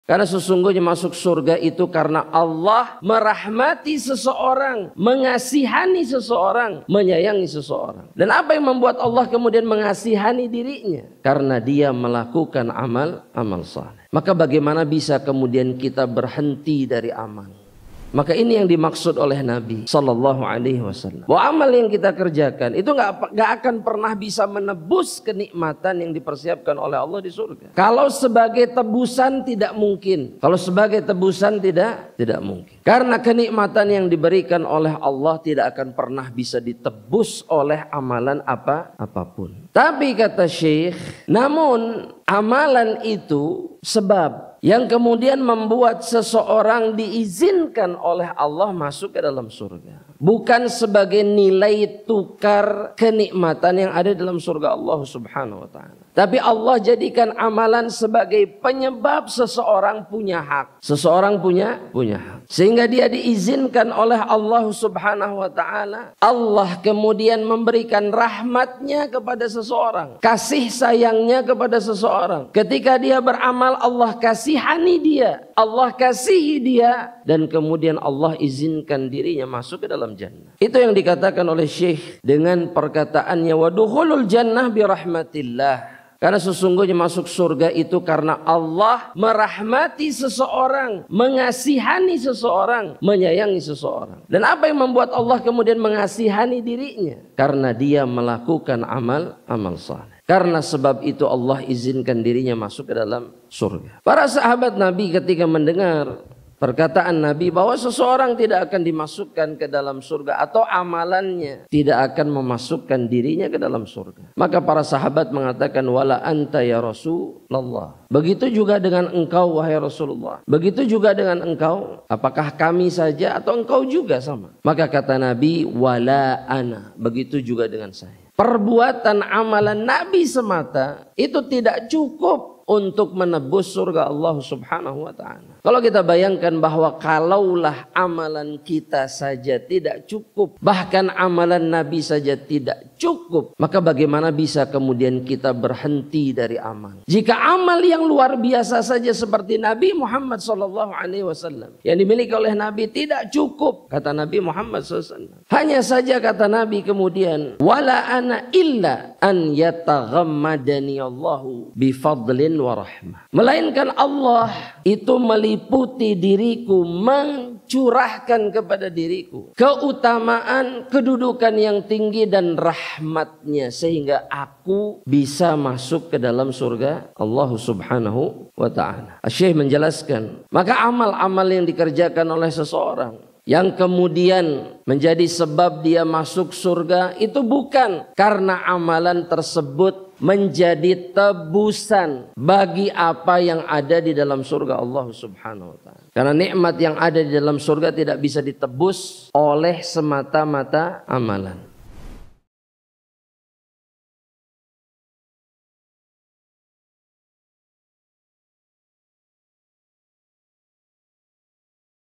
Karena sesungguhnya masuk surga itu karena Allah merahmati seseorang, mengasihani seseorang, menyayangi seseorang. Dan apa yang membuat Allah kemudian mengasihani dirinya? Karena dia melakukan amal saleh. Maka bagaimana bisa kemudian kita berhenti dari amal? Maka ini yang dimaksud oleh Nabi Sallallahu Alaihi Wasallam. Bahwa amal yang kita kerjakan itu nggak akan pernah bisa menebus kenikmatan yang dipersiapkan oleh Allah di surga. Kalau sebagai tebusan tidak mungkin. Kalau sebagai tebusan tidak mungkin. Karena kenikmatan yang diberikan oleh Allah tidak akan pernah bisa ditebus oleh amalan apapun. Tapi kata Syekh, namun amalan itu sebab yang kemudian membuat seseorang diizinkan oleh Allah masuk ke dalam surga. Bukan sebagai nilai tukar kenikmatan yang ada dalam surga Allah Subhanahu wa ta'ala. Tapi Allah jadikan amalan sebagai penyebab seseorang punya hak. Seseorang punya hak. Sehingga dia diizinkan oleh Allah Subhanahu wa ta'ala. Allah kemudian memberikan rahmatnya kepada seseorang. Kasih sayangnya kepada seseorang. Ketika dia beramal, Allah kasihani dia. Allah kasihi dia. Dan kemudian Allah izinkan dirinya masuk ke dalam jannah. Itu yang dikatakan oleh Syekh dengan perkataannya wadukhulul jannah birahmatillah. Karena sesungguhnya masuk surga itu karena Allah merahmati seseorang, mengasihani seseorang, menyayangi seseorang. Dan apa yang membuat Allah kemudian mengasihani dirinya? Karena dia melakukan amal saleh. Karena sebab itu Allah izinkan dirinya masuk ke dalam surga. Para sahabat Nabi ketika mendengar perkataan Nabi bahwa seseorang tidak akan dimasukkan ke dalam surga atau amalannya tidak akan memasukkan dirinya ke dalam surga. Maka para sahabat mengatakan wala anta ya Rasulullah. Begitu juga dengan engkau wahai Rasulullah. Begitu juga dengan engkau. Apakah kami saja atau engkau juga sama? Maka kata Nabi wala ana. Begitu juga dengan saya. Perbuatan amalan Nabi semata itu tidak cukup untuk menebus surga Allah Subhanahu wa ta'ala. Kalau kita bayangkan bahwa kalaulah amalan kita saja tidak cukup, bahkan amalan Nabi saja tidak cukup, maka bagaimana bisa kemudian kita berhenti dari amal? Jika amal yang luar biasa saja seperti Nabi Muhammad SAW yang dimiliki oleh Nabi tidak cukup, kata Nabi Muhammad SAW. Hanya saja kata Nabi kemudian, wala ana illa an yataghammadani Allahu bifadlin wa rahmah. Melainkan Allah itu meliputi diriku, mencurahkan kepada diriku keutamaan, kedudukan yang tinggi dan rahmatnya sehingga aku bisa masuk ke dalam surga Allah Subhanahu wa ta'ala. Syekh menjelaskan, maka amal-amal yang dikerjakan oleh seseorang yang kemudian menjadi sebab dia masuk surga itu bukan karena amalan tersebut menjadi tebusan bagi apa yang ada di dalam surga Allah Subhanahu wa ta'ala. Karena nikmat yang ada di dalam surga tidak bisa ditebus oleh semata-mata amalan.